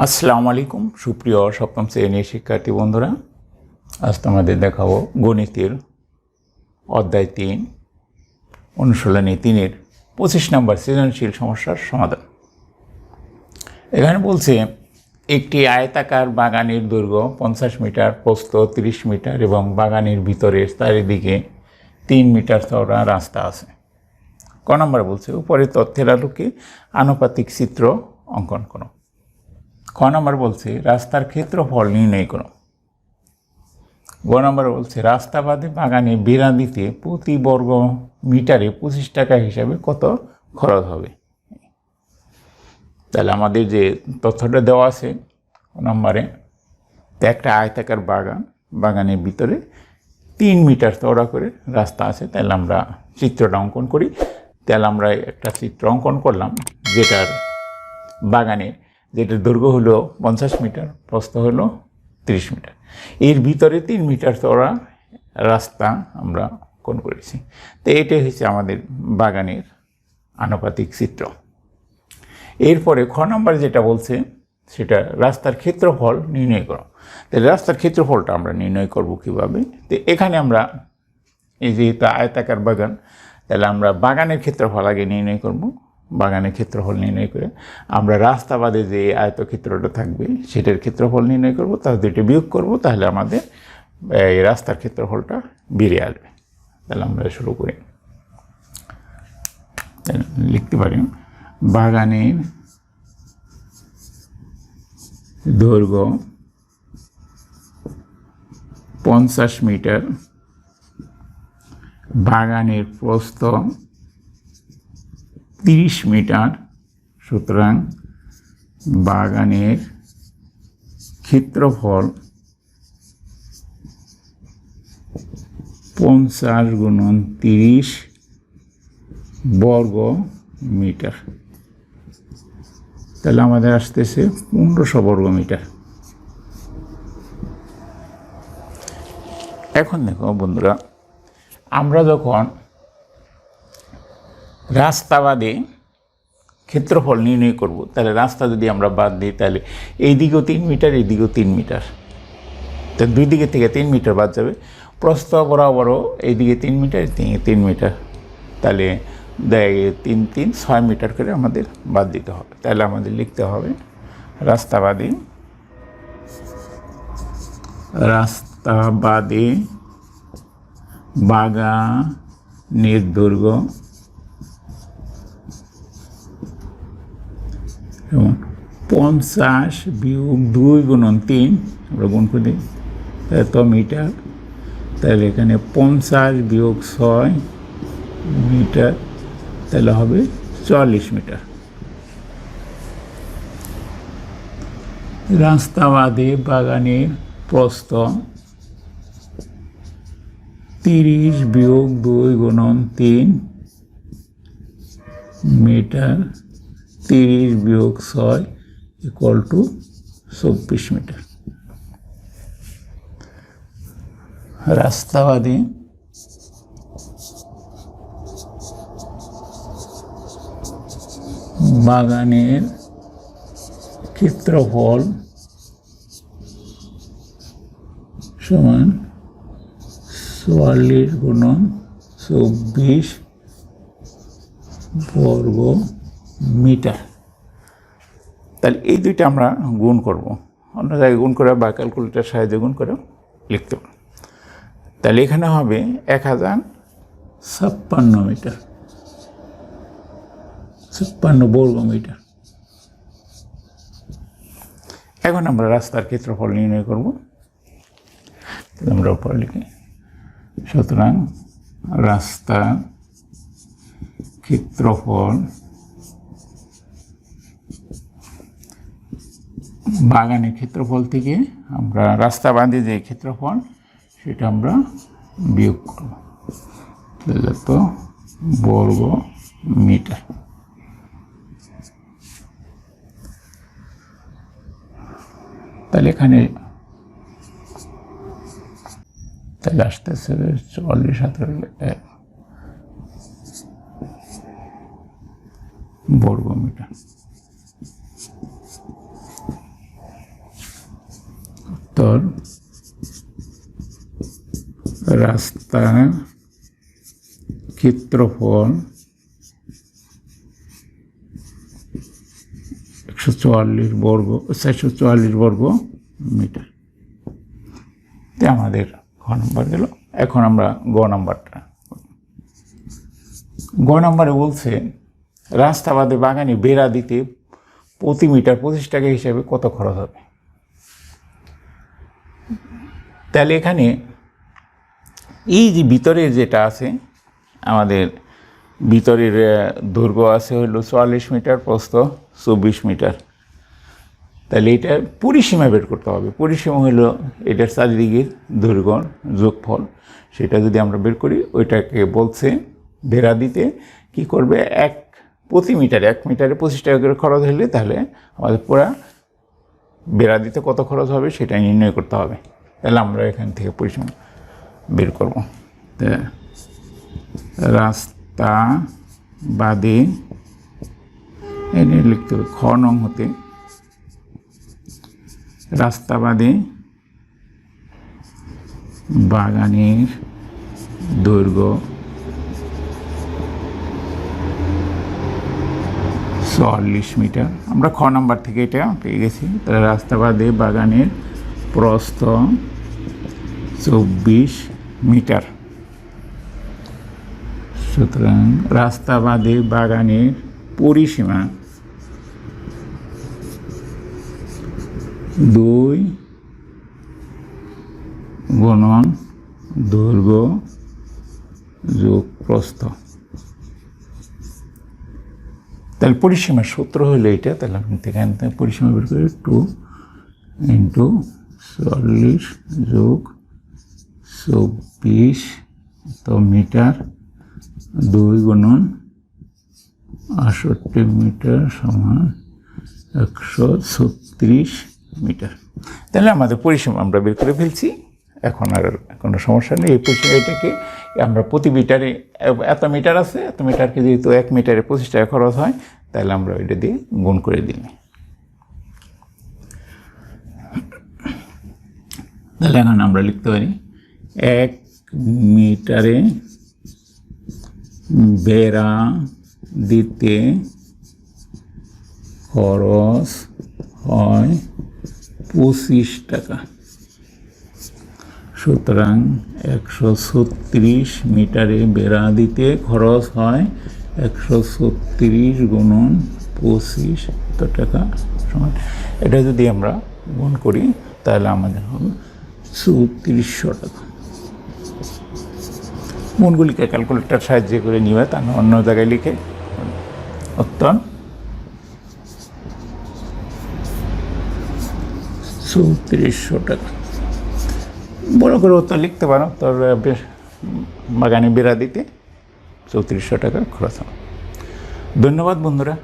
আসসালামু আলাইকুম সুপ্রিয় সপ্তম শ্রেণীর শিক্ষার্থী বন্ধুরা, আজ তোমাদের দেখাবো গণিতের অধ্যায় ৩ অনুশীলনী ৩-এর ২৫ নম্বর সৃজনশীল সমস্যার সমাধান। এখানে বলছে একটি আয়তাকার বাগানের দৈর্ঘ্য ৫০ মিটার, প্রস্থ ৩০ মিটার এবং বাগানের ভিতরের চারিদিকে ৩ মিটার চওড়া রাস্তা আছে। ক নম্বর বলছে উপরের তথ্যের আলোকে আনুপাতিক চিত্র অঙ্কন করো। খ নম্বর বলছে রাস্তার ক্ষেত্রফল নির্ণয় করো। গ নম্বর বলছে রাস্তা বাদে বাগানে বেড়া দিতে প্রতি বর্গ মিটারে ২৫ টাকা হিসাবে কত খরচ হবে। তাহলে আমাদের যে তথ্যটা দেওয়া আছে ক নম্বরে, একটা আয়তাকার বাগানের ভিতরে ৩ মিটার চওড়া করে রাস্তা আছে। তাহলে আমরা চিত্রটা অঙ্কন করি। তাহলে আমরা একটা চিত্র অঙ্কন করলাম যেটার দৈর্ঘ্য হলো ৫০ মিটার, প্রস্থ হলো ৩০ মিটার। এর ভিতরে ৩ মিটার চওড়া রাস্তা আমরা অঙ্কন করেছি। তো এটাই হচ্ছে আমাদের বাগানের আনুপাতিক চিত্র। এরপরে খ নম্বর যেটা বলছে সেটা রাস্তার ক্ষেত্রফল নির্ণয় করো। তাহলে রাস্তার ক্ষেত্রফলটা আমরা নির্ণয় করব কীভাবে? তো এখানে আমরা এই যেহেতু আয়তাকার বাগান, তাহলে আমরা বাগানের ক্ষেত্রফল আগে নির্ণয় করব। বাগানের ক্ষেত্রফল নির্ণয় করে আমরা রাস্তা বাদে যে আয়তক্ষেত্রটা থাকবে সেটার ক্ষেত্রফল নির্ণয় করব, তার দুটো বিয়োগ করব, তাহলে আমাদের এই রাস্তার ক্ষেত্রফলটা বেরিয়ে আসবে। তাহলে আমরা শুরু করি। লিখতে পারি বাগানের দৈর্ঘ্য ৫০ মিটার, বাগানের প্রস্থ ৩০ মিটার, সুতরাং বাগানের ক্ষেত্রফল ৫০ গুণন ৩০ বর্গ মিটার। তাহলে আমাদের আসতেছে ১৫০০ বর্গ মিটার। এখন দেখো বন্ধুরা, আমরা যখন রাস্তা বাদে ক্ষেত্রফল নির্ণয় করব, তাহলে রাস্তা যদি আমরা বাদ দিই তাহলে এই দিকেও ৩ মিটার, এই দিকেও ৩ মিটার, তো দুই দিকে থেকে ৩ মিটার বাদ যাবে। প্রস্থ বরাবরও এই দিকে ৩ মিটার, ৩ মিটার, তাহলে ৩ ৩ ৬ মিটার করে আমাদের বাদ দিতে হবে। তাহলে আমাদের লিখতে হবে রাস্তা বাদে বাগানের দৈর্ঘ্য ৫০ বিয়োগ ২ গুণন ৩, আমরা গুণ করে দিই, এত মিটার। তাহলে এখানে ৫০ বিয়োগ ৬ মিটার, তাহলে হবে ৪০ মিটার। রাস্তা বাদে বাগানের প্রস্থ ৩০ বিয়োগ ২ গুণন ৩ মিটার, ৩০ বিয়োগ ৬ ইকুয়াল টু ২৪ মিটার। রাস্তা বাদে বাগানের ক্ষেত্রফল সমান ৪০ গুণন ২৪ বর্গ মিটার। তাহলে এই দুইটা আমরা গুণ করব, অন্য জায়গায় গুণ করে বা ক্যালকুলেটার সাহায্যে গুণ করে লিখতে পারব। তাহলে এখানে হবে ১০৫৬ মিটার, ৫৬ বর্গ মিটার। এখন আমরা রাস্তার ক্ষেত্রফল নির্ণয় করব। আমরা উপরে লিখি, সুতরাং রাস্তার ক্ষেত্রফল বাগানের ক্ষেত্রফল থেকে আমরা রাস্তা বাদে যে ক্ষেত্রফল সেটা আমরা বিয়োগ করব, যত বর্গ মিটার। তাহলে এখানে তাহলে আসতেছে ৪০ বর্গ মিটার। উত্তর রাস্তার ক্ষেত্রফল 444 বর্গ মিটার। আমাদের খ নম্বর গেল। এখন আমরা গ নম্বরটা। গ নম্বরে বলছে রাস্তা বাদে বাগানে বেড়া দিতে প্রতি মিটার 25 টাকা হিসাবে কত খরচ হবে। তাহলে এখানে এই যে ভিতরের যেটা আছে, আমাদের ভিতরের দৈর্ঘ্য আছে হলো 44 মিটার, প্রস্থ 24 মিটার। তাহলে এটা পরিসীমা বের করতে হবে। পরিসীমা হলো এটার চারিদিকের দৈর্ঘ্য যোগফল। সেটা যদি আমরা বের করি, ওইটাকে বলছে বেড়া দিতে কি করবে, প্রতি মিটারে 1 মিটারে 25 টাকা করে খরচ হলে তাহলে আমাদের পুরা বেড়া দিতে কত খরচ হবে সেটা নির্ণয় করতে হবে। তাহলে আমরা এখান থেকে পরিসীমা বের করব। তা রাস্তা বাদে এনে লিখতে হবে খ নং হতে, রাস্তা বাদে বাগানের দৈর্ঘ্য 44 মিটার। আমরা খ নাম্বার থেকে এটা পেয়ে গেছি। তাহলে রাস্তা বাদে বাগানের প্রস্থ 24 মিটার। সুতরাং রাস্তা বাদে বাগানের পরিসীমা 2 গুণন দৈর্ঘ্য যোগ প্রস্থ। তাহলে পরিসীমার সূত্র হলো এটা। তাহলে আপনি এখান থেকে পরিসীমা বের করে 2 × 40 যোগ 24 তো মিটার, 2 গুণন 68 মিটার সমান 136 মিটার। তাহলে আমাদের পরিসীমা আমরা বের করে ফেলছি। এখন আর কোনো সমস্যা নেই। এই পরিসীমা এটাকে আমরা প্রতি মিটারে এত মিটার আছে, এত মিটারকে যেহেতু 1 মিটারে 25 টাকা খরচ হয়, তাহলে আমরা ওইটা দিয়ে গুণ করে দিই। তাহলে এখন আমরা লিখতে পারি 1 মিটারে বেড়া দিতে খরচ হয় 25 টাকা। সুতরাং 136 মিটারে বেড়া দিতে খরচ হয় 136 গুণন 25 টাকা সমান। এটা যদি আমরা গুণ করি তাহলে আমাদের হবে 3400 টাকা। গুণগুলিকে ক্যালকুলেটর সাহায্যে করে নিবে, তা অন্য জায়গায় লিখে উত্তর 3400 টাকা। বড় করে উত্তর লিখতে পারো। তোর বাগানে বেড়া দিতে 3400 টাকা খরচ হবে। ধন্যবাদ বন্ধুরা।